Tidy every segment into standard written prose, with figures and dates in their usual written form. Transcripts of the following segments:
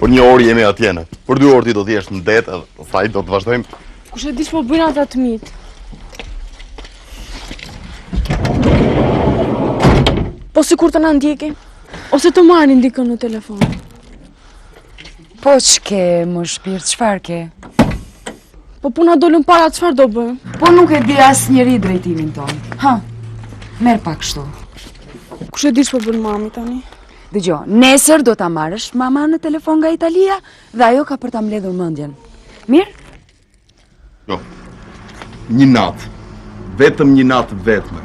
Për 1 orë jemi atjene. Për 2 orë ti do t'jesh në det, edhe pastaj do të vazhdojmë. Kush e di ç'po bëjnë ata të mit? Po sikur të na ndjekin, ose të marrin dikën në telefon. Po ç'ke, më shpirt, çfarë ke? Po puna dolën para, çfarë do bëjmë? Po nuk e di asnjëri drejtimin ton. Ha, merr pak kështu. Kush e di ç'po bën mami tani? Dëgjoj, nesër do ta marrësh mama në telefon nga Italia dhe ajo ka për ta mbledhur mendjen. Mirë? Jo. 1 natë. Vetëm 1 natë vetme.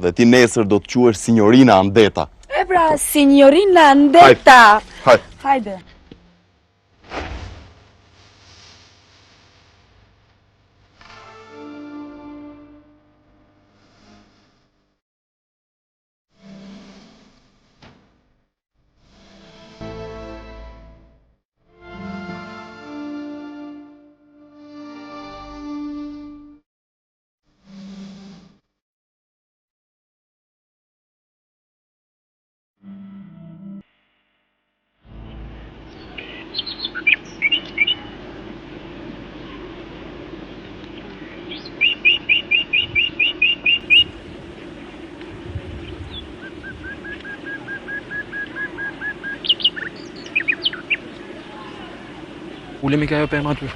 Dhe ti nesër do të quhesh Signorina Andeta. E pra, Signorina Andeta. Hajde. Hajde. Ulemi ka ajo pemë aty.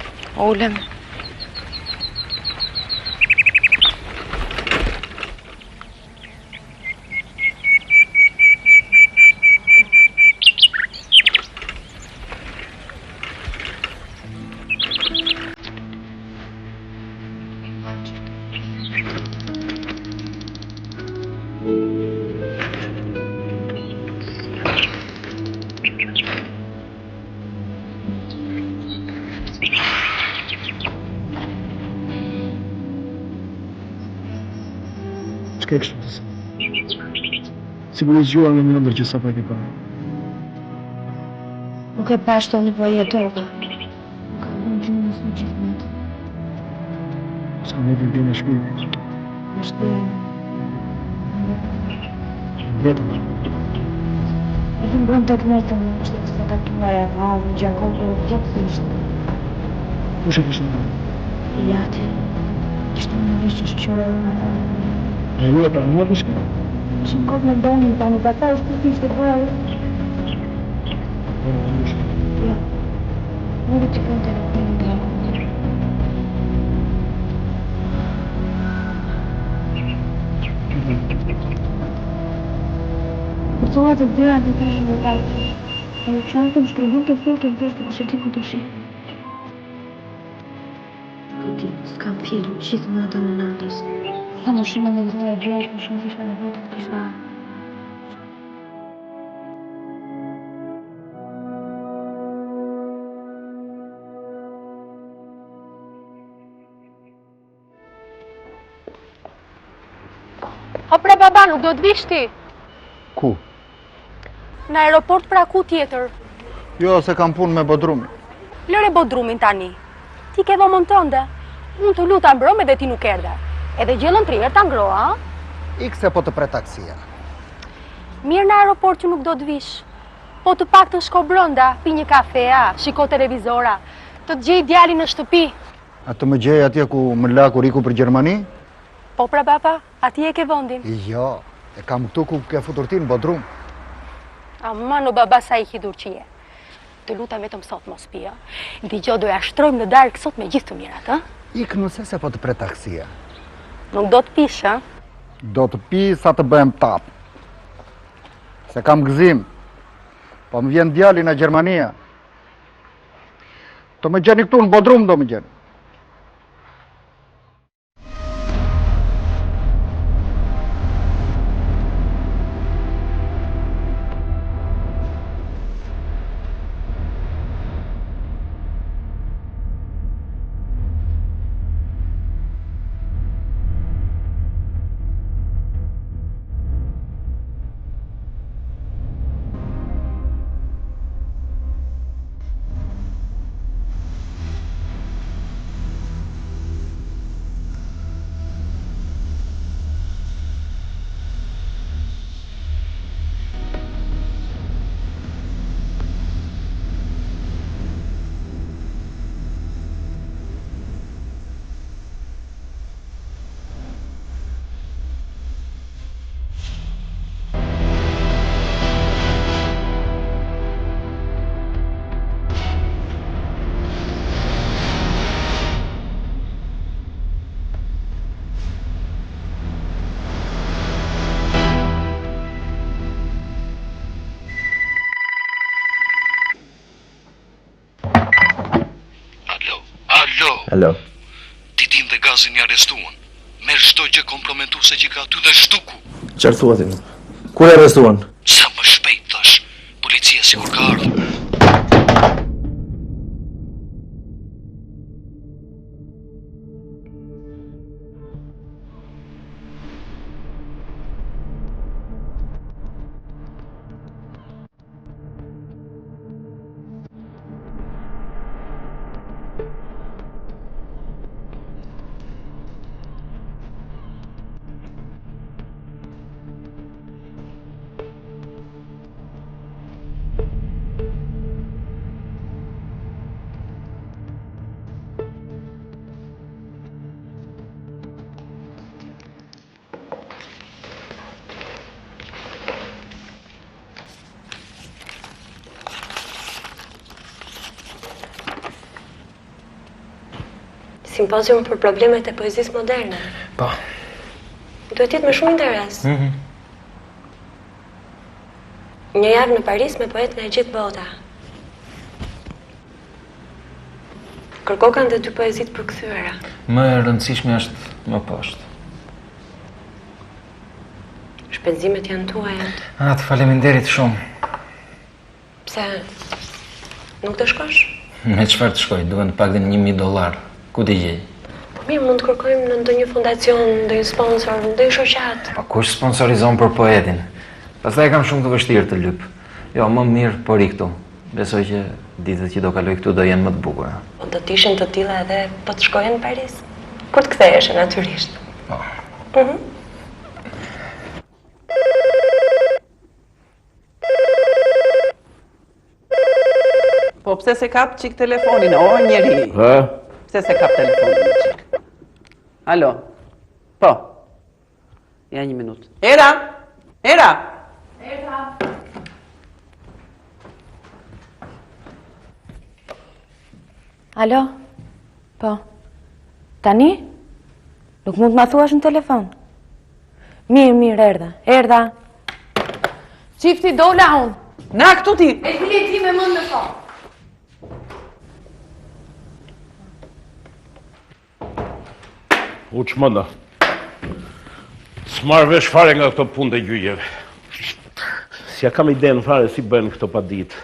Ulem. Ç'ke kështu të se? Sigurisht zgjuar me një ndër që sapo e ke parë. Nuk e pash të nevojë e toga. Nuk ka në gjumës në gjithë natë. Sa ne të bine shpirë. Është Vetëm. e të mbron të këmërtë në është të të tatuar e valë, gjakotë e gjithësisht. Kush e kishte në? Jati. Kishte në vishë shqyre në ata. E ju e pra në vishë? Që në kodë me donin tani, ata është të kishte bërë. Ja. Nuk e që kënë telefonin nga kondër. Përsohat të dyra të të shumë të tajtë. E që anë të më shkërëvun të fërë të vërë që ti ku të shi. Këti, s'kam fillu, qitë në atë në natës. Sa më shumë në vërë e gjesh, më shumë kisha në vërë të kisha. O pre baba, nuk do të vish ti? Ku? Në aeroport pra ku tjetër? Jo, se kam punë me Bodrumin. Lëre Bodrumin tani. Ti ke vëmën tënde. Unë të luta mbrëm edhe ti nuk erdhe. Edhe gjellën 3 herë ta ngro, a? Ik se po të pre taksia. Mirë në aeroport që nuk do të vish. Po të pak të shko brënda, pi një kafea, shiko televizora, të të gjej djalin në shtëpi. A të më gjej atje ku më la kuriku për Gjermani? Po pra baba, ati e ke vëndin. Jo, e kam këtu ku ke futur ti në Bodrum. Ama në baba sa i hidurqie. Të luta vetëm sot mos pia. Ndigjo do ja shtrojmë në darkë sot me gjithë të mirat, ha? Ik nëse se po të pre taksia. Nuk do të pish, ha? Do të pi sa të bëhem tap. Se kam gëzim. Po më vjen djali në Gjermania. Do më gjeni këtu në Bodrum do më gjeni. Alo. Titin dhe Gazin i arrestuan. Merr çdo gjë komprometuese që ka aty dhe shtuku. Çfarë thua ti? Kur e arrestuan? Sa më shpejt thash. Policia sigur ka ardhur. Simpozium për problemet e poezisë moderne. Po. Duhet jetë me shumë interes. Një javë në Paris me poet nga e gjithë bota. Kërko kanë dhe 2 poezit përkthyera. Më e rëndësishme është më poshtë. Shpenzimet janë tuaja. Të faleminderit shumë. Pse? Nuk të shkosh? Me çfarë të shkoj? Duhen pak dhe $1.000. Ku t'i gjej? Mirë, mund të kërkojmë në ndonjë fondacion, ndonjë sponsor, ndonjë shoqat. Po kush sponsorizon për poetin? Pastaj kam shumë të vështirë të lyp. Jo, më mirë por i këtu. Besoj që ditët që do kaloj këtu do jenë më të bukura. Po do t'ishin të tilla edhe po të shkojen në Paris. Kur të kthehesh natyrisht. Po. Po pse se kap qik telefonin, o njeri? Pse se kap telefonin qik? Alo? Po. Ja 1 minutë. Era! Era! Era! Alo? Po. Tani? Nuk mund t'ma thuash në telefon? Mirë, erdha. Qifti dola unë. Na këtu ti! E ti me mund në fond. U qmënda. S'marrë vesh fare nga këto punë të gjyqeve. Si ja kam idenë fare si bënë këto pa ditë.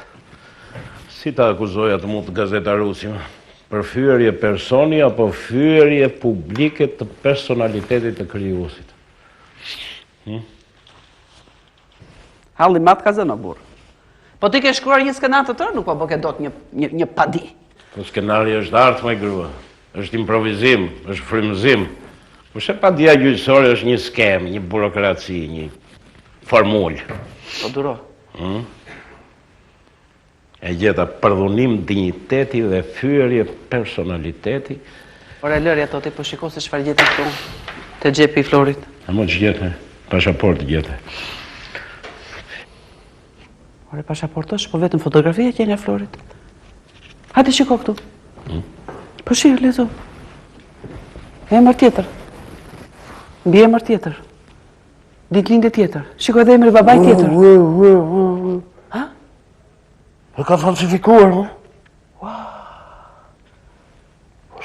Si ta akuzoja të mund të gazetarusim? Për fyërje personi apo fyërje publike të personalitetit të krijuesit? Halli matë ka zënë, burë. Po ti ke shkruar një skenat të tërë, nuk po ke dot një padi. Po skenari është artë, me grua. është improvizim, është frymëzim. Përse padia gjyqësore është një skem, një burokraci, një formull. Po duro. E gjeta përdhunim digniteti dhe fyërje personaliteti. Ora lëri ato ti po shiko se çfarë gjeti këtu te xhepi i Florit. A mo ç'gjete? Pasaport gjete. Ora pasaportosh, po vetëm fotografia që nga Florit. Hajde shiko këtu. Po shih, lezo. Emër tjetër. Mbi emër tjetër. Ditëlindje tjetër. Shiko edhe emri babaj tjetër. Ha? E ka falsifikuar, më?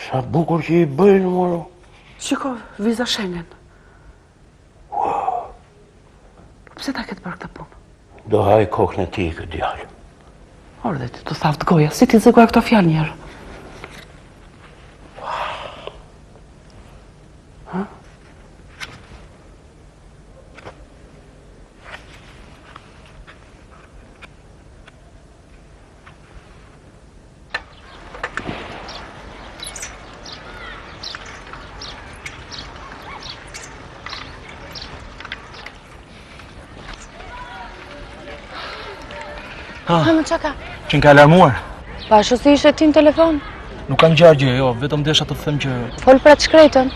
Sa bukur që i bëjnë, moro. Shiko, viza Schengen. Pse ta ketë bërë këtë punë? Do haj kokën e ti, këtë djallë. Orë dhe ti të thavë të goja, si ti zëgoja këto fjalë njerë? Më qa ka? Që n'ka alarmuar? Pa ashtu si ishe ti në telefon? Nuk kam gjarë gjë, jo, vetëm desha të them që... Fol pra të shkretën.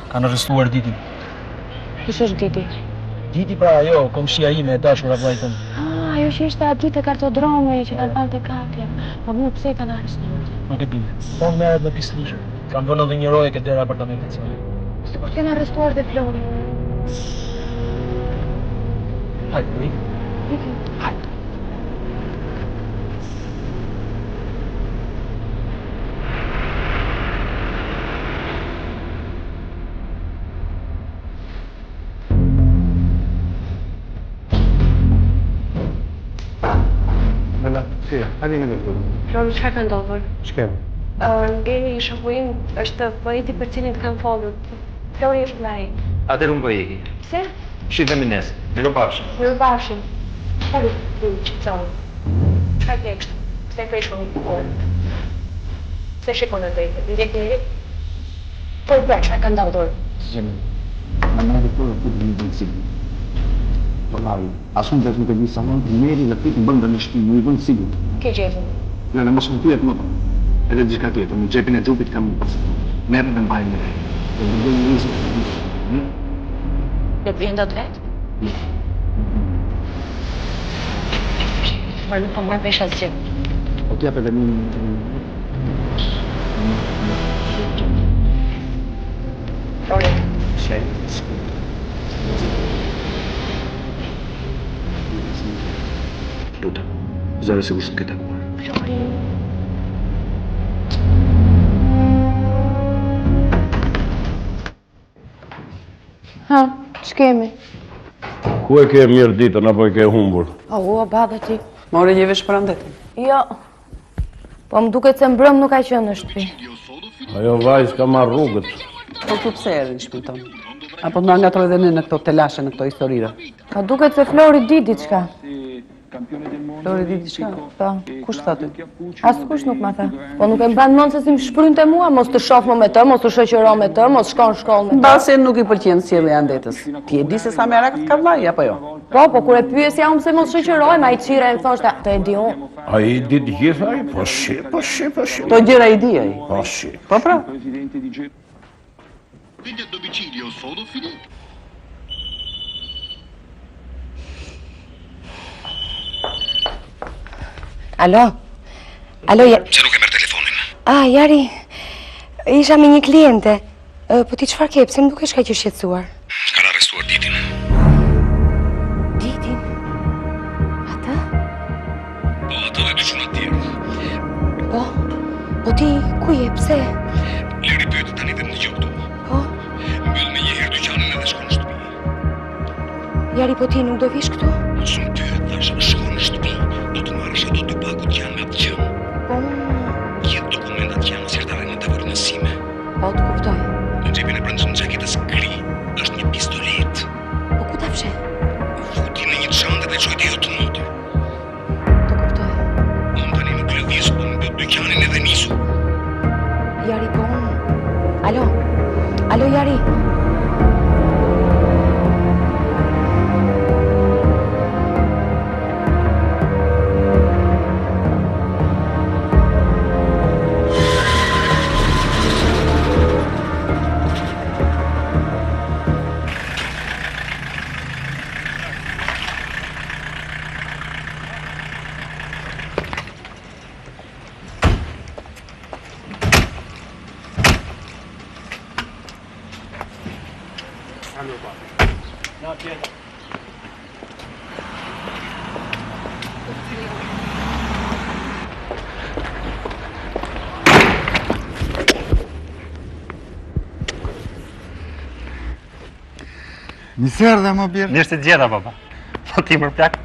Kanë arrestuar Ditin. Kush është Diti? Diti pra ajo, komshia ime e dashur vllajtën. Ajo që ishte aty te kartodromi që kanë dalë te kapja. Po mu pse kanë arrestuar? Nuk e di. Po merret në pislikë. Kam vënë edhe një roje ke dera apartamentit së. Sikur kanë arrestuar dhe Flori. Hajde, Hajde. Hadi në këtu. Flori, çfarë ka ndodhur? Shkem. Ngeri i shokuim është poeti për cilin të kam folur. Flori është nga ai. Atëherë unë po iki. Pse? Shitemi nesër. Mirupafshim. Mirupafshim. Flori, çfarë? Çfarë ke kështu? Pse ke shkuar? Pse shikon atë? Ndjek njëri? Po çfarë ka ndodhur? Gjemi. Në të një sigur. Asun vetë nuk e di sa mund, meri dhe pitë më bëndë në shtëpi, më i bëndë sigur. Ke gjepën? Në mos më pyet më po. Edhe diçka tjetër, në xhepin e xhupit kam merrën dhe mbajnë me. Do të bëj një Le vjen dot vet? Më nuk po marr vesh asgjë. O t'ja për një... Flori. Shej. Luta, zare sigur s'm ke takuar. Flori. Ha, ç'kemi? Ku e ke mirë ditën apo e ke humbur? O, baba ti. More një vesh prandetin. Jo. Po më duket se mbrëm nuk ka qenë në shtëpi. Ajo vajzë ka marrë rrugët. Po tu pse erdhi në shtëpinë tonë? Apo na ngatroi edhe ne në këto telashe, në këto historira? Po duket se Flori di diçka. Flori di diçka? Po. Kush tha ty? Askush nuk ma tha. Po nuk e mban mend se si më shprynte mua, mos të shoh më me të, mos të shoqëro me të, mos shkon në shkollë me të. Mbase nuk i pëlqen sjellja e Andetës. Ti e di se sa merak ka vllai apo jo? Po kur e pyesja unë se mos shoqërohem, ai çire më thoshte, "Të e di unë." Ai di të gjitha ai, po shi. To gjëra i di ai. Po shi. Po pra. Quindi a domicilio solo finito. Alo? Alo, Se nuk e merr telefonin. Jari, isha me një kliente. Po ti çfarë ke? Pse më dukesh kaq i shqetësuar? Kanë arrestuar Ditin. Ditin? Ata? Po, ato dhe dyshun atjerë. Po ti, ku je? Pse? Leri pyet tani dhe në gjë këtu. Po? Mbyll me një herë dyqanin edhe shkon në shtëpi. Jari, po ti nuk do vish këtu? Mos më pyet, thash, shkon në shtëpi. Do të marrësh ato dy pakut që janë me atë gjë. Po, Gjithë dokumentat që janë sirtare në tavolinë sime. po të kuptoj. Në xhepin e brendshëm të xhaketës gri është një pistolet. Po ku ta fshe? Futi në një çantë dhe çojti jo të motor. Të kuptoj. Unë tani nuk lëviz, po mbyll dyqanin edhe nisu. Jari, po unë. Alo? Alo, Jari? Misër dhe më bjerë. Nishtë të gjeta, papa. Po ti mërë plak.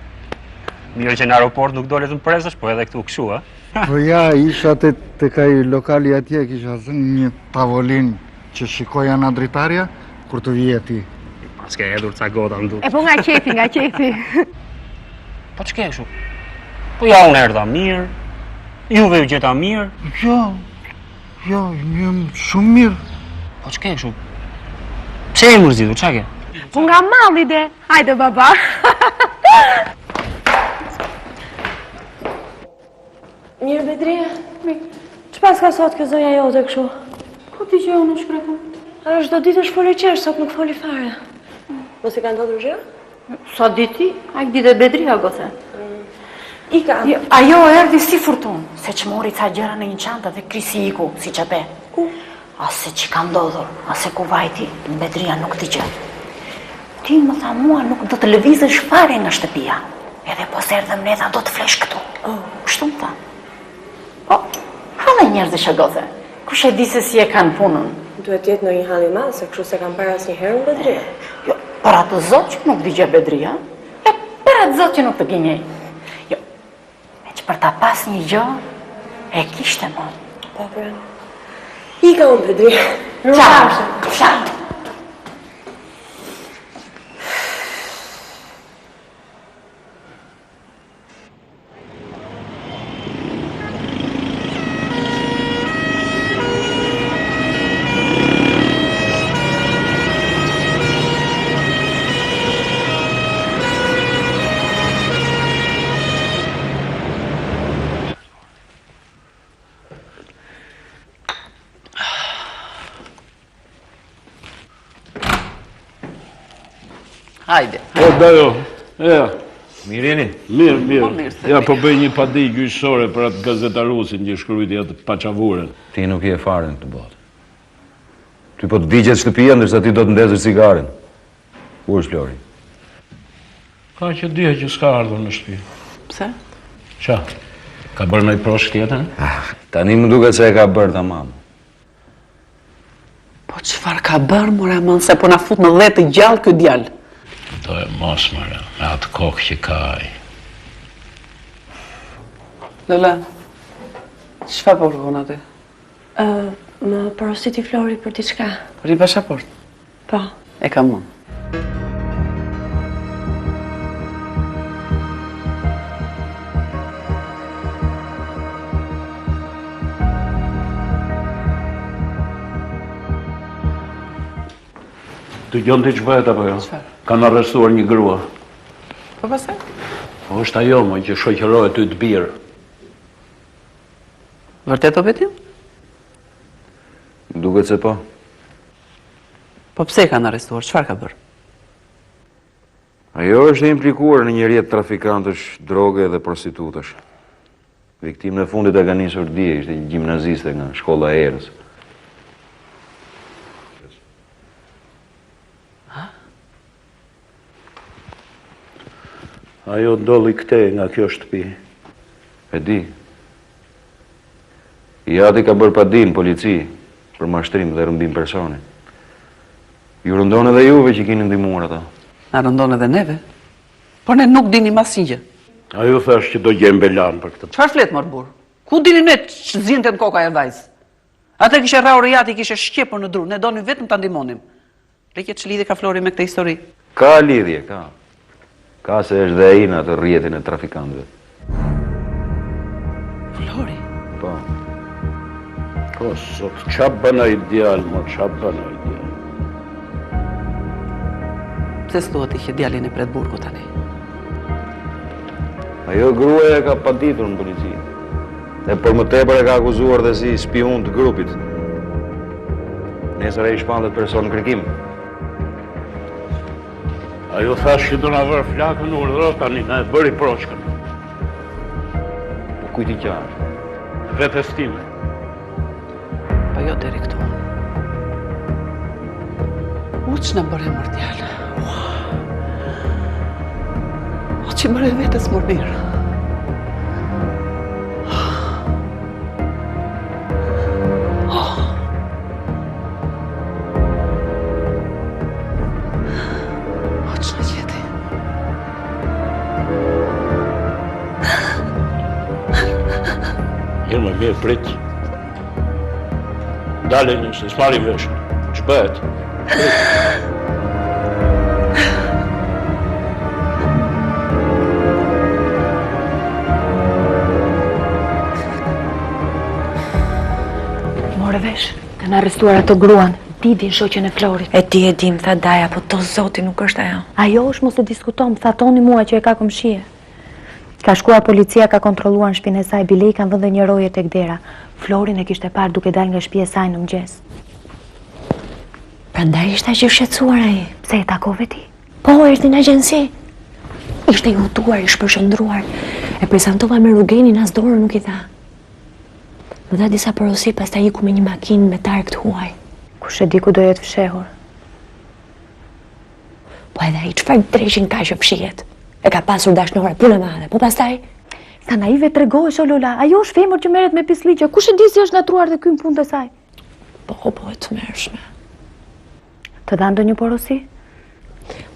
Mirë që në aeroport nuk dole të më presësh, po edhe këtu këshu, a? Po ja, isha të kaj lokali atje, kisha zënë një tavolin që shikoja nga dritarja, kur të vije ti. S'ke edhur ca gota ndu. E po nga qefi. Po që ke këshu? Po ja, unë erdha mirë, juve ju gjeta mirë. Jo, një shumë mirë. Po që ke këshu? Pse e mërzitur, qa ke? Po nga malli de. Hajde, baba. Mirë, Bedria. Ç'pas ka sot kjo zonja jote kështu? Po ti që unë shkretëm. Çdo ditë është folë qesh, sot nuk foli fare. Mos i ka ndodhur gjë? Sa diti? A ditë Bedria gose. Ika. Ajo erdhi si furtun, se që mori ca gjëra në një çantë dhe krisi iku, si që be. Ku? Ase që ka ndodhur, ase ku vajti, në Bedria nuk t'i gjë. Ti më tha mua nuk do të lëvizësh fare nga shtëpia. Edhe po se erdhëm ne tha do të flesh këtu. Kështu më tha. Po, halë njerëz e shëgoze. Kush e di se si e kanë punën? Duhet jetë në një halli madh, se kështu se kam parë asnjëherë në Bedri. Jo, për atë zot që nuk digje Bedria, e për atë zot që nuk të gjenjej. Jo, me që që për ta pas një gjë, e kishte më. Po, pra. Ika unë, Pedri. Qa? Hajde. Po, dajo, ja. Mirë jeni? Mirë. Ja, po bëj një padi gjyqësore për atë gazetarusin që shkrujti atë paçavurën. Ti nuk je fare në këtë botë. Ty po të vigjet shtëpia, ndërsa ti do të ndezësh cigaren. Ku është Flori? Ka që dje që s'ka ardhur në shtëpi. Pse? Qa? Ka bërë nëjë prosh tjetër? Tani më duket se e ka bërë tamam. Po çfarë ka bërë, more mën, se po na fut në dhe të gjallë ky djalë. Do e mos mëre, me atë kokë që ka ai. Lola, çfarë po kërkon aty? Më porositi Flori për diçka. Për një pasaport? Po. E kam unë. Të gjonë të që bëhet apo jo? Çfarë? Kanë arrestuar një grua. Po pastaj? Po është ajo më që shoqërohet ty të birë. Vërtet o betim? Duket se po. Po pse kanë arrestuar? Çfarë ka bërë? Ajo është e implikuar në një rjet trafikantësh, droge dhe prostitutësh. Viktimën e fundit e ka nisur dje, ishte një gjimnaziste nga shkolla e Erës. Ajo ndolli këtej nga kjo shtëpi. E di. Jati ka bërë padin polici për mashtrim dhe rëmbim personi. Ju rëndon edhe juve që keni ndihmuar ata. Na rëndon edhe neve? Por ne nuk dini asnjë gjë. Ajo thash që do gjem Belan për këtë. Çfarë flet mor burr? Ku dini ne që zinte në koka e vajz? Atë kishe rrahur jati, kishe shqepur në dru, ne donim vetëm ta ndihmonim. Leqet ç'lidhje ka Flori me këtë histori? Ka lidhje, ka. Ka se është dhe ai në atë rrjetin e trafikantëve. Flori? Po. Po, sot, qa bën ai djalë, mo, qa bën ai djalë? Pse s'duhet i që djalin e Predburgu tani? Ajo gruaja ka paditur në polici. Dhe për më tepër e ka akuzuar dhe si spion të grupit. Nesër ai shpandet person në kërkim. Ajo thash që do na vërë flakën në urdhëro tani, na e bëri proshkën. Po kujti qa është? Vetes time. Po jo deri këtu. U që në bëre mërë djallë. O që bëre vetës mërë mirë. O që në qeti. Mirë më mirë, prit. Dale nëse, s'mari vesh. Që bëhet? More vesh, kanë arrestuar ato gruan, Didin, shoqen e Florit. E ti e dim, tha Daja, po to zoti nuk është ajo. Ajo është mos të diskutom, tha toni mua që e ka komshie. Ka shkuar policia, ka kontrolluar në shpinë e saj, bilej kanë dhënë një roje tek dera. Florin e kishte parë duke dalë nga shtëpia e saj në mëngjes. Prandaj ishte aq i shqetësuar ai. Pse e takove ti? Po, erdhi në agjenci. Ishte i hutuar, i shpërshëndruar. E prezantova me rrugenin, as dorë nuk i tha. Më dha disa porosi, pastaj iku me një makinë me targ të huaj. Kush e di ku do jetë fshehur? Po edhe ai çfarë dreshin ka që fshihet? E ka pasur dashnore, punë e madhe. Po pastaj sa naive tregohesh o Lola, ajo është femër që merret me pisliqe. Kush e di si është natruar dhe ky në punë të saj? po e të mërshme. Të dha ndonjë porosi?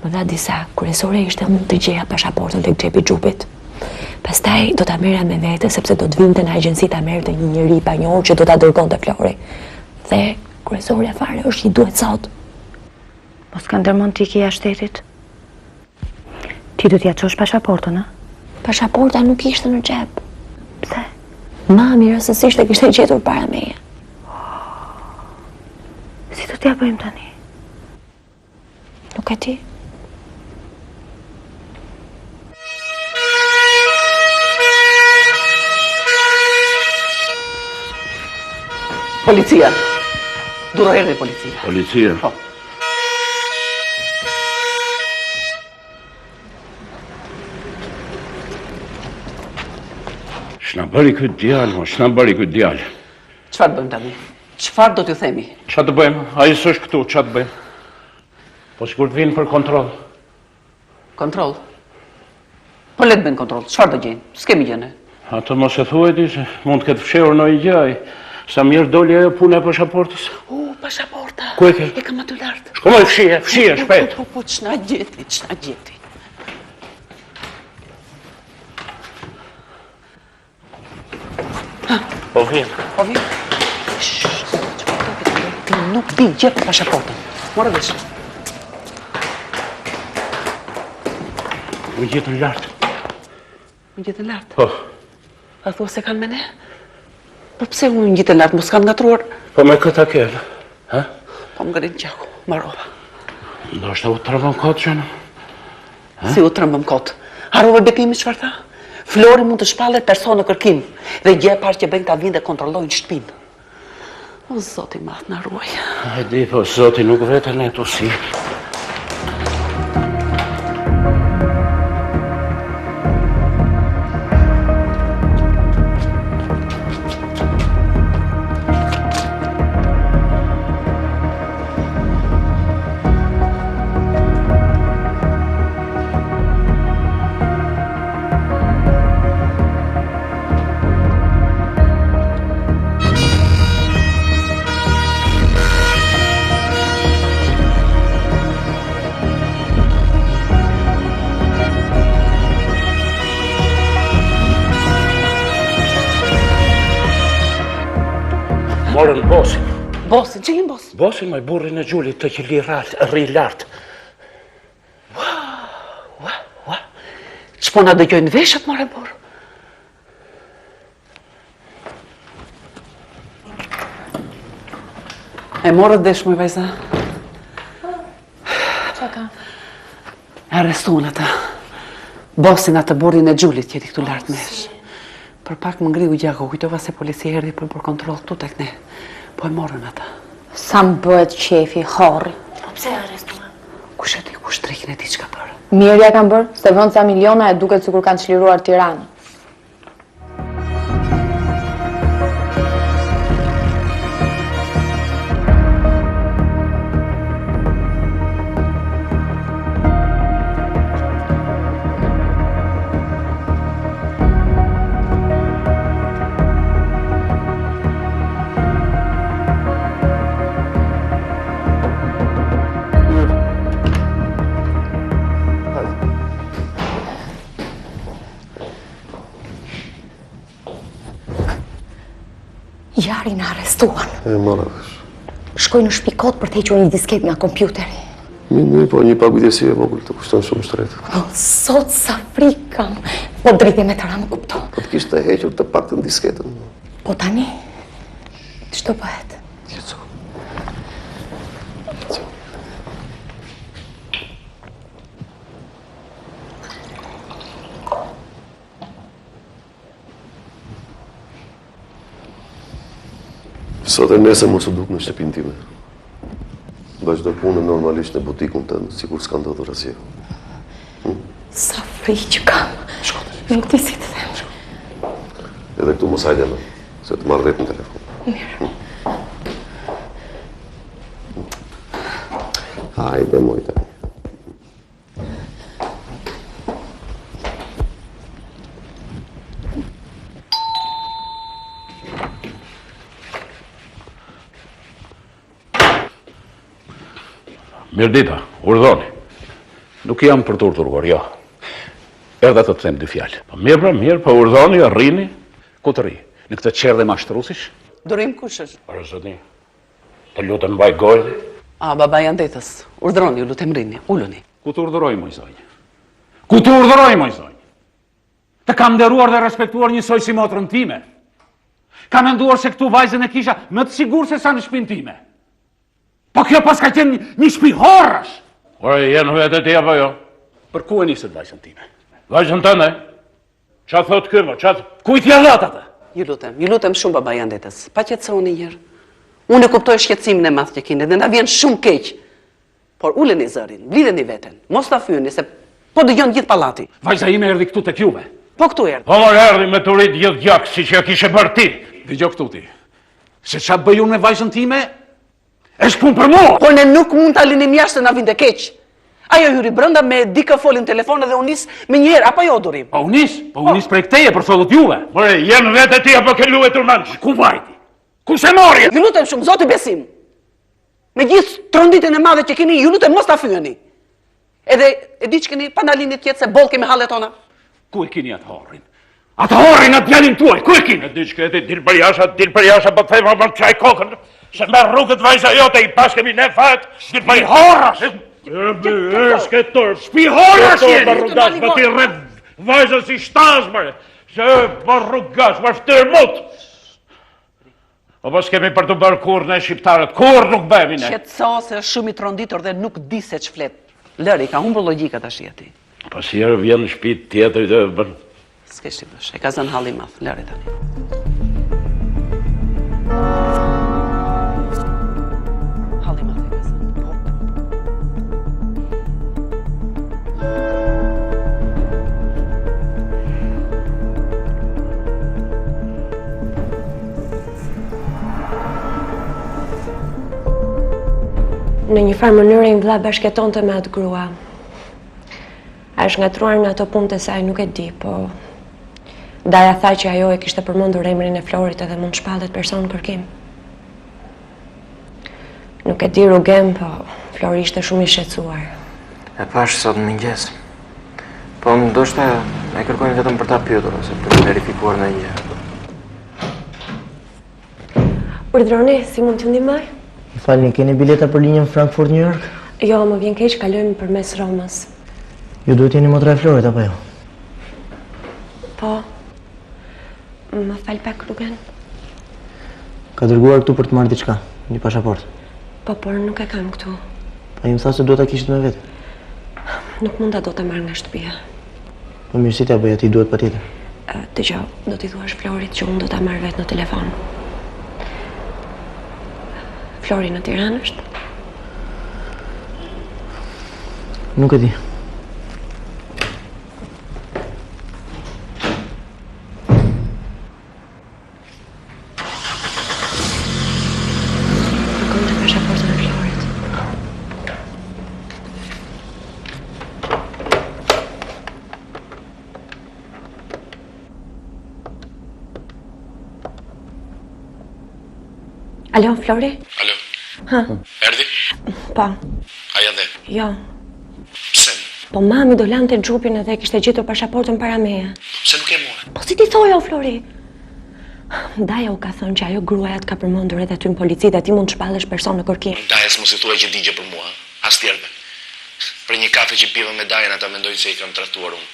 Më dha disa, kryesore ishte mund të gjeja pasaportën tek xhepi xhupit. Pastaj do ta merra me vete sepse do të vinte në agjenci ta merrte një njeri pa njohur që do ta dërgonte Flori. Dhe kryesorja fare është i duhet sot. Mos ka ndërmend ti ke shtetit. Ti do t'ja çosh pasaportën, a? Pasaporta nuk ishte në xhep. Pse? Mami rastësisht e kishte gjetur para meje. Si do t'ja bëjmë tani? Nuk e di. Policia. Duro erdhi policia. Policia? Po. Shna bëri këtë djalë, mo, shna bëri këtë djalë. Çfarë bëjmë tani? Çfarë do t'ju themi? Qa të bëjmë? A i s'është këtu, qa të bëjmë? Po sigur të vinë për kontrol. Kontroll? Po le të bëjnë kontroll. Çfarë do gjejnë? S'kemi gjene. Ato mos e thuaj ti se mund të ketë fshehur në i gjaj. Sa mirë doli ajo puna e pasaportës. Pasaporta. Ku e ke? E kam aty lart. Shko më fshije, shpejt. Po, ç'na gjeti, ç'na gjeti. Po vjen. Po vjen. Ti nuk pi gjep pasaportën. Morë vesh. U gjetën lart. Më gjetën lart. Po. A thua se kanë me ne? Po pse unë një të lartë, mos kanë ngatruar? Po me këta kelë, ha? Po më gërin qaku, marova. Do është u trëmbëm kotë që në? Si u trëmbëm kotë? Harove betimi çfarë tha? Flori mund të shpallet person në kërkim, dhe gjë e parë që bëjnë ta vinë dhe kontrollojnë shtëpinë. O, Zoti madh na ruaj. E di, po Zoti nuk vete ne të si. Morën bosin. Bosin, që jenë bosin? Bosin me burrin e Gjulit të që rri lartë. Ua. Ç'po na dëgjojnë veshët, more burr? E morët desh, moj vajza? Qa ka? Arrestuan ata. Bosin atë burrin e Gjulit që jeti këtu lartë mesh. Për pak më ngriu gjaku, kujtova se policia erdhi për kontroll këtu tek ne. Po e morën ata. Sa më bëhet qefi, horri. Po pse arrestuan? Kush e di kush trekin e diçka bërë? Mirë ja kanë bërë, se vënë ca miliona e duket sikur kanë çliruar Tiranën. Jari në arrestuan. E mora vesh. Shkoj në shtëpi kot për të hequr një disket nga kompjuteri. Mirë, po një pagujdesie e vogël të kushton shumë shtret. Po, sot sa frikë kam. Po drejtë me të ranë kupto. Po të kishte hequr të paktën disketën. Po tani, ç'do bëhet? Qetëso. Sot e nesër mos u duk në shtëpinë time. Vazhdo punën normalisht në butikun tënd, sikur s'ka ndodhur asgjë. Sa frikë që kam. Nuk di si të them. Edhe këtu mos hajde më, se të marrë vetë në telefon. Mirë. Hajde, mojta. Mirë dita, urdhoni. Nuk jam për të urdhëruar, jo. Erdha të them dy fjalë. Po mirë, po urdhoni, rrini. Ku të rri? Në këtë qerë dhe mashtrusish? Durim kush është? Për zotni, të lutem mbaj gojën. A, baba janë detës. Urdhroni, ju lutem rini, ulluni. Ku të urdhëroj, moj zonjë? Ku të urdhëroj, moj zonjë? Të kam nderuar dhe respektuar njësoj si motrën time. Kam menduar se këtu vajzën e kisha më të sigur se sa në shtëpinë time. Po kjo pas ka qenë një shtëpi horrësh. Ore, jenë vetë ti apo jo? Për ku e nisët vajzën time? Vajzën tënde? Qa thot këmë? Kujt ja dhat atë? Ju lutem shumë baba janë detës. Pa qetësoni njërë. Unë e kuptoj shqetësimin e madh që keni dhe na vjen shumë keq. Por uleni zërin, blidheni veten. Mos ta fyeni se po dëgjon gjithë pallati. Vajza ime erdhi këtu tek juve. Po këtu erdhi. Po erdhi me turit gjithë gjak siç ja kishe bërë ti. Dëgjoj këtu ti. Se çfarë bëj unë me vajzën time? Është punë për mua. Po ne nuk mund ta linim jashtë se na vinte keq. Ajo hyri brenda me dikë folin telefon dhe unis me një herë apo jo durim. Po unis prej këteje për thotë juve. More, jenë vetë ti apo ke luetur manç? Ku vajti? Ku se mori? Ju lutem shumë, Zoti besim. Me gjithë tronditën e madhe që keni, ju lutem mos ta fyeni. Edhe e di që keni panalinit tjetë se boll kemi hallet tona. Ku e keni atë horrin? Atë horrin atë djalin tuaj, ku e keni? E di që këti dil për jasha, po thema më çaj kokën. Se merr rrugët vajza jote i pas kemi ne fat, dil për horrash. Shketor, shpi horrash jeni. Rrugash, po ti rreth vajzën si shtaz mëre. Se po rrugash, po shtërmut. O pas kemi për të bërë kur ne shqiptarët, kur nuk bëhemi ne. Qetëso se është shumë i tronditur dhe nuk di se ç'flet. Lëri, ka humbur logjika tash ti. Po si herë vjen në shtëpi tjetër dhe bën. S'ke shi bësh, e ka zënë halli madh, lëri tani. Halli madh e ka zënë. Në një farë mënyrë i vlla bashkëtonte me atë grua. A është ngatruar nga ato punë të saj, nuk e di, po Daja tha që ajo e kishte përmendur emrin e Florit edhe mund shpallet person kërkim. Nuk e di rrugem, po Flori ishte shumë i shqetësuar. E pash sot në mëngjes. Po ndoshta e kërkojnë vetëm për ta pyetur ose për të verifikuar në një. Urdhroni, si mund t'ju ndihmoj? Falni, keni bileta për linjën Frankfurt-New York? Jo, më vjen keq, kalojmë përmes Romës. Ju duhet jeni motra e Florit apo jo? Po. Më fal pak rrugën. Ka dërguar këtu për të marrë diçka, një pasaport. Po, por nuk e kam këtu. Pa im tha se duhet ta kishit me vete. Nuk mund ta do ta marr nga shtëpia. Po mirë, si ta bëj, ti duhet patjetër. Dëgjoj, do t'i thuash Florit që unë do ta marr vetë në telefon. Flori në Tiranë është? Nuk e di. Kërkojnë të pashaportën e Florit. Alo, Flori? Alo. Ha? Erdi? Po. Aja dhe? Jo. Pse? Po mami do lante xhupin edhe kishte gjetur pashaportën para meje. Pse nuk e mua? Po si ti thoj o Flori? Daja u ka thënë që ajo gruaja të ka përmendur edhe ty në polici dhe ti mund të shpallesh person në kërkim. Dajes mos i thuaj që digje për mua. As tjerbe. Për një kafe që piva me Dajen ata mendojnë se i kam trajtuar unë.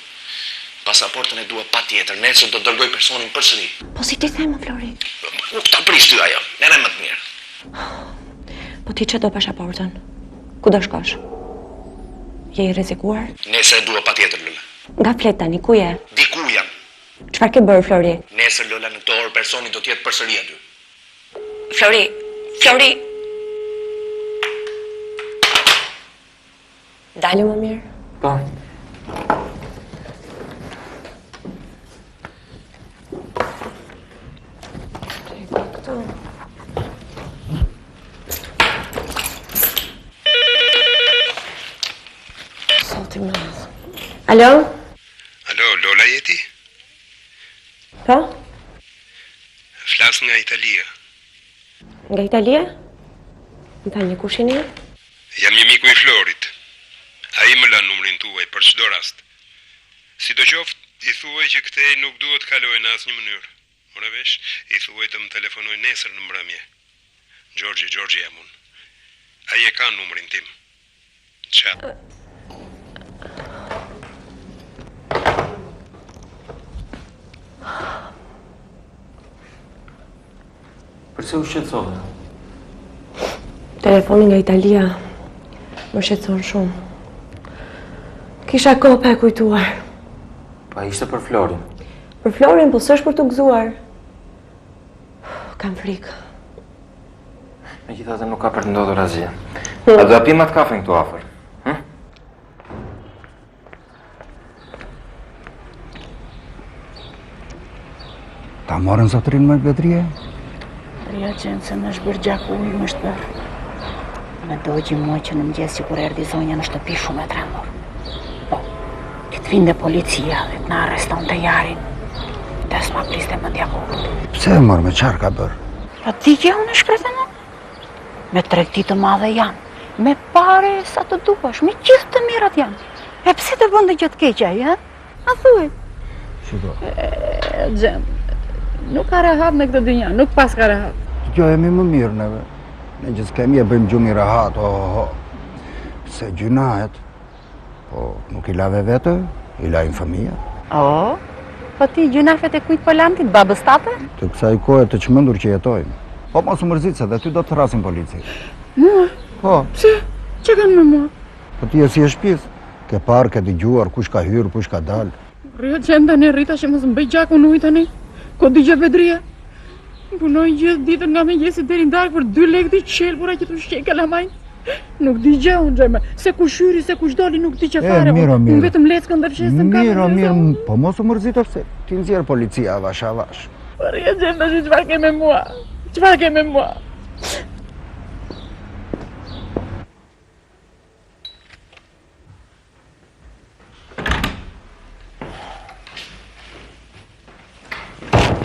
Pasaportën e dua patjetër, nesër do dërgoj personin përsëri. Po si ti them o Flori? Nuk ta prish ty ajo. Nene më të mirë. Po ti që do pashaportën? Ku do shkosh? Je i rrezikuar? Nesër e dua patjetër, Lola. Nga flet tani, ku je? Diku jam. Çfarë ke bërë, Flori? Nesër, Lola, në këtë orë personi do të jetë përsëri aty. Flori, Flori. Dalë më mirë. Po. Alo? Alo, Lola jeti? Po? Flas nga Italia. Nga Italia? Më tha një kush jeni? Jam një miku i Florit. Ai më la numrin tuaj për çdo rast. Sidoqoftë, i thuaj që këtej nuk duhet kaloj në asnjë mënyrë. Ora vesh, i thuaj të më telefonoj nesër në mbrëmje. Gjorgji jam unë. Ai e ka numrin tim. Ciao. Përse u shqetësove? Telefoni nga Italia më shqetëson shumë. Kisha kohë pa e kujtuar. Pa ishte për Florin. Për Florin, po s'është për të gëzuar. Kam frikë. Megjithatë nuk ka për të ndodhur asgjë. A do ta pim atë kafen këtu afër? Ta marrën zotërin me Bedrije? Ria qenë se në shbër gjaku ujë më shpër. Me dogji muaj që në mëgjes që kur erdi zonja në shtëpi shumë e tremur. Po, që të vinde policia dhe të na arreston të jarin. Dhe s'ma priste më ndjakurët. Pse e mërë me qarë ka bërë? Pa ti që unë e shkrete në? Me tregti të madhe janë. Me pare sa të duash, me gjithë të mirat janë. E pse të bëndë gjë të keqja, ja? A thuaj? Shiko. Gjem, nuk ka rahat në këtë dynja, nuk pas ka rahat. Jo, jemi më mirë neve. Ne që s'kemi e bëjmë gjumi rahat, se gjunahet. Po, nuk i lave vete, i lajnë fëmija. Po ti gjunafet e kujt po lantit, babës tate? Të kësaj kohë të çmendur që jetojmë. Po mos u mërzit se dhe ty do të thrasin polici. Mua? Po. Pse? Që kanë me mua? Po ti e si e shpis. Ke parë, ke dëgjuar, kush ka hyrë, kush ka dalë. Rjo qenda një Rita që mësë mbëj gjakun ujë tani. Ko digje Bedrija. Punoj gjithë ditën nga me gjesi deri ndarë për 2 lekë të qelbura që të shqej kalamajnë. Nuk di gjë unë gjeme, se ku shyri, se ku shdoli nuk di që fare. Unë vetëm leckën ndërqesën ka Mirë, po mos u mërzit pse. Ti nxjerr policia avash avash. Po rjo qenda që qëfar ke me mua? Qëfar ke me mua?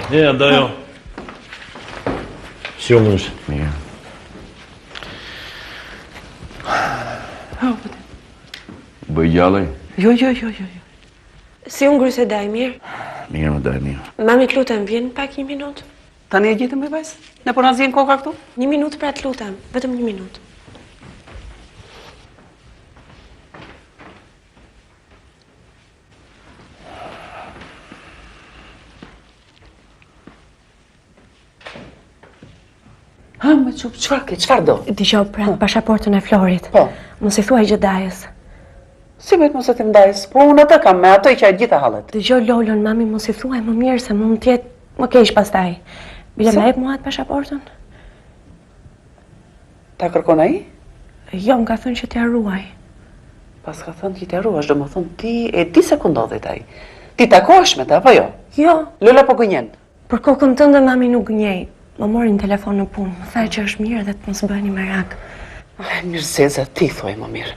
Da jo. Si unë është? Mirë. Bëj gjallë? Jo. Si unë gryse daj, mirë? Mirë, më daj mirë. Mami, të lutem, vjen pak 1 minutë? Tani e gjetëm me vajzë? Ne po na zjen koka këtu? 1 minutë pra të lutem, vetëm 1 minutë. Ha, me qupë, qëfar do? Dëgjoj pra pasaportën e Florit. Po. Mos i thuaj gjë dajës. Si vetë mos e të ndajës? Po unë atë kam me ato i qaj gjitha hallet. Dëgjoj Lolën, mami, mos i thuaj më mirë se mund t'jetë më keq pastaj. Bile me jep mua atë pasaportën? Ta kërkon ai? Jo, më ka thënë që t'ja ruaj. Pas ka thënë që t'ja ruash, do më thënë ti e di se ku ndodhet ai. Ti takohesh me ta, apo jo? Jo. Lola po gënjen. Për kokën tënde mami nuk gënjej. Më morin telefon në punë, më tha që është mirë dhe të mos bëni merak. Mirë Zeza, ti thuaj më mirë.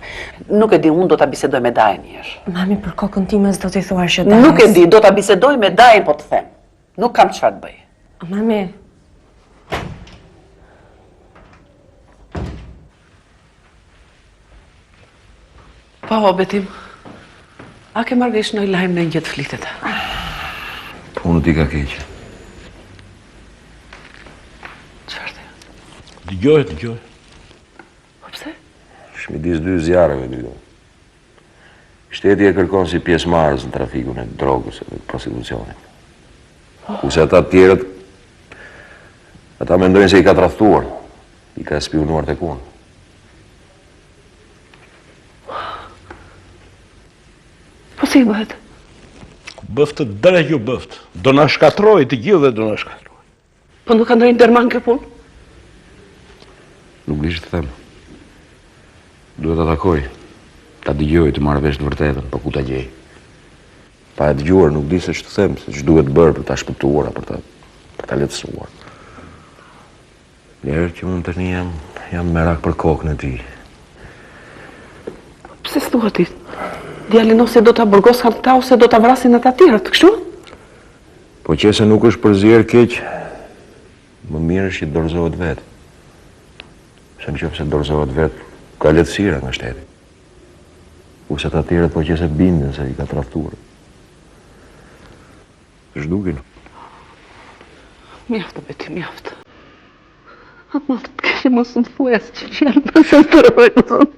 Nuk e di, unë do ta bisedoj me Dajën njerë. Mami, për kokën time s'do t'i thuar që Dajës. Nuk e di, do ta bisedoj me Dajën po të them. Nuk kam çfarë të bëj. Mami. Po, Betim. A ke marrë vesh në lajm në gjët flitet? Punët i ka keqë. Dëgjoj. Po pse? Shmidis 2 zjarëve dy. Shteti e kërkon si pjesëmarrës në trafikun e drogës e prostitucionit. Kurse ata tjerët, ata mendojnë se i ka tradhtuar, i ka spionuar tek unë. Po si bëhet? Bëftë drejt ju bëftë. Do na shkatroj të gjithë dhe do na shkatroj. Po nuk ka ndonjë ndërman kjo punë? Nuk di që të them. Duhet ta takoj, ta dëgjoj të marrë vesh të vërtetën, po ku ta gjej. Pa e dëgjuar nuk di se ç'të them, se ç'duhet bërë për ta shpëtuar, për ta lehtësuar. Njerë që unë tani jam merak për kokën e tij. Pse s'thua ti? Djalin ose do ta burgos ta ose do ta vrasin ata tjerët, kështu? Po qëse nuk është përzier keq, më mirë është që dorëzohet vetë. Se në qoftë se dorëzohet vetë, ka lehtësira nga shteti. Kurse ata tjerët po qëse bindën se i ka tradhtuar. Zhdukin. Mjaftë, Beti, mjaftë. Ama të kështë mos më thuaj asë që janë përse të rojnë.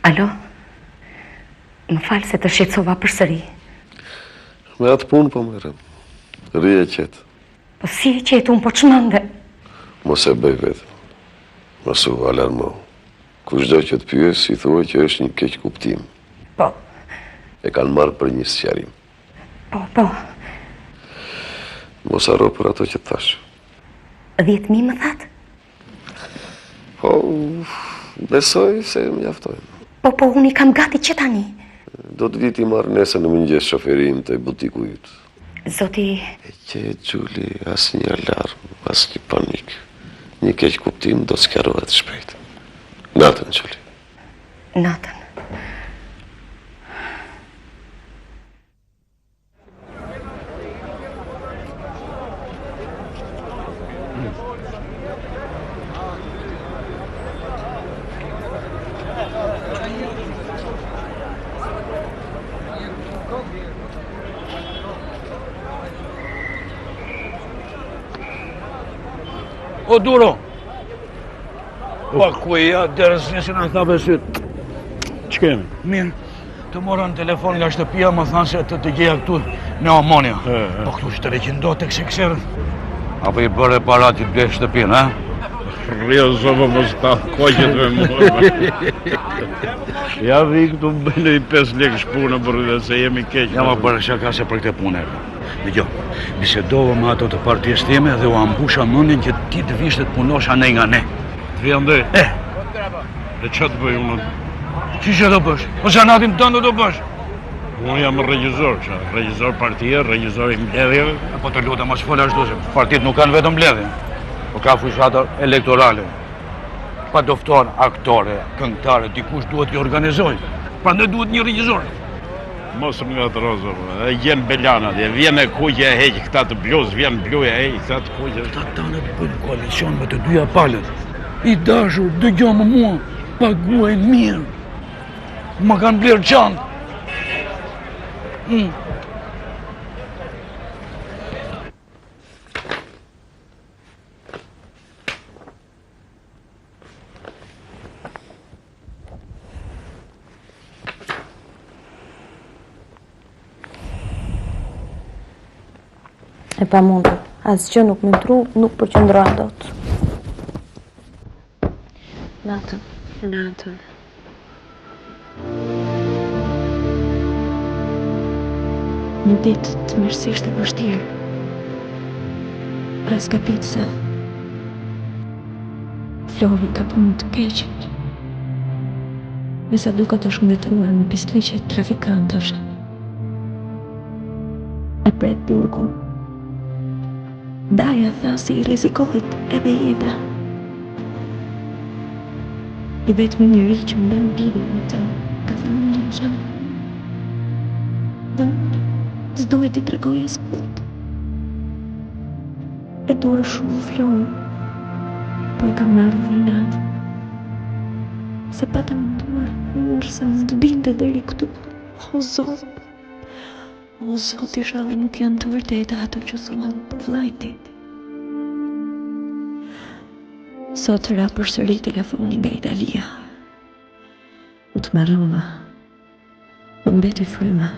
Alo? Më falë se të shqetësova përsëri. Me atë punë po merrem. Rije qetë. Po si e qetë, unë po çmende. Mos e bëj vetë. Mos u alarmo. Kushdo që të pyes, i thuaj që është një keq kuptim. Po. E kanë marrë për një sqarim. Po. Mos harro për ato që thash. 10.000 më thatë? Po, besoj se mjaftojnë. Po, unë i kam gati që tani. Do të viti marrë nesër në mëngjes shoferin të butiku ytë. Zoti... E që, Gjuli, asë një alarm, asë një panik. Një keq kuptim do të sqarohet shpejt. Natën, Gjuli. Natën. O, Duro! Pa kuja, derës njësë në thave sytë. Që kemi? Mirë, të mora në telefon nga shtëpia, më thanë se të gjeja këtu në Omonia. Po këtu që të reqindo të kësekserën. Apo i bërë parat i të blej shtëpin, ha? Rio zovë mos ta koqet me mua. Ja vi këtu bëjnë i 5 lekë shpunë për dhe se jemi keq. Ja më bërë shaka se për këte punë e. Dëgjo, bisedova me ato të partijës time dhe u ambusha mendjen që ti të vishte të punosha ne nga ne. Të vjen dhe? Dhe që të bëj unë? Që do bësh? O zanatin tënë do bësh? Unë jam regjizor, që regjizor partije, regjizor i mbledhjeve. Po të lutem, mos fol ashtu se partitë nuk kanë vetëm mbledhje. Po ka fushatar elektorale. Pa dofton aktore, këngëtare, dikush duhet t'i organizoj. Prandaj duhet një regjizor. Mos më nga të rozë, e gjenë belanat, e vjen e kuqe e heqë këta të bluz, vjen bluja e heqë këta të kuqe. Këta tanë të bëjnë koalicion me të dyja palët. I dashur, dëgjo më mua, paguaj mirë. Më kanë blerë qantë. E pa mundur, asë që nuk më tru, nuk përqëndrohen dot. Natën. Një ditë të mirësisht e vështirë. Pra s'ka pitë se Flori ka punë të keqet. Me sa duka të shkëndetruar në pisliqe trafikantësh. E pret burgu. Daja tha si i rizikohet edhe jeta. I vetëm njëri që më dënë biri në të ka thënë një që dhe s'dohet i tregoj e s'kut. E duar shumë Flori, po e kam marrë vinat. Se pata më duar, nërsa më të binte dheri këtu. O Zot, isha dhe nuk janë të vërteta ato që thuan për vlajti. Sot ra përsëri telefoni nga Italia. U të marrova. Më mbeti fryma.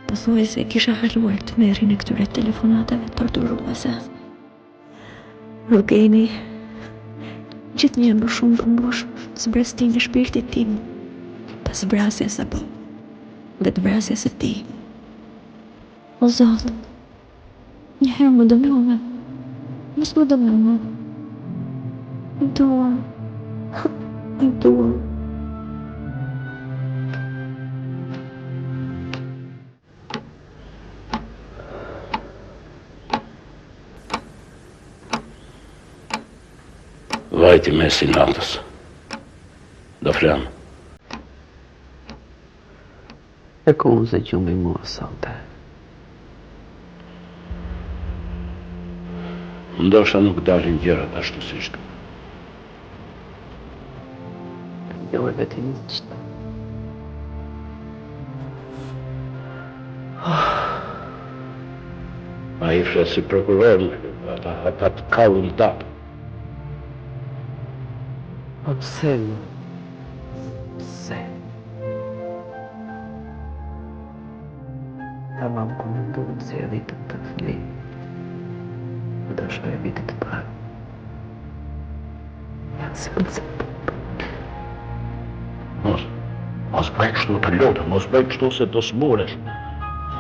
Po thuaj se kisha harruar të merrin e këtyre telefonatave të torturuese. Rogeni, gjithë një më shumë përmbush zbrastin e shpirtit tim, pas vrasjes apo vetë vrasjes së tij. O Zot, njëherë më dëmove, mos më dëmove. Më dua, më dua. Vajti mes i natës. Do flamë. E ku unë se gjumi mua sante. Ndoshta nuk dalin gjërat ashtu si shtu. Jo e vetin qëtë. A i flet si prokuror, ata të kallën tapë. Po pse më? Pse? Ta mam komentuar se e ditët të fli. Më të shoj e vitit të parë. Janë si pëllëse. Mos bëj kështu të lutem, mos bëj kështu se do smuresh.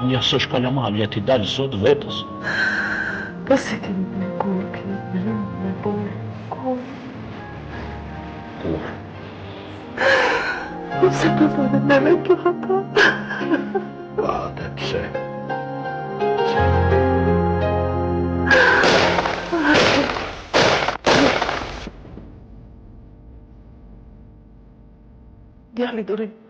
Një së shkalamalje ti dalë sot vetës. Po si ti më kur, me kur. Kur? Po se të thone me me plata. Pa, dhe pse? Djali Dorin.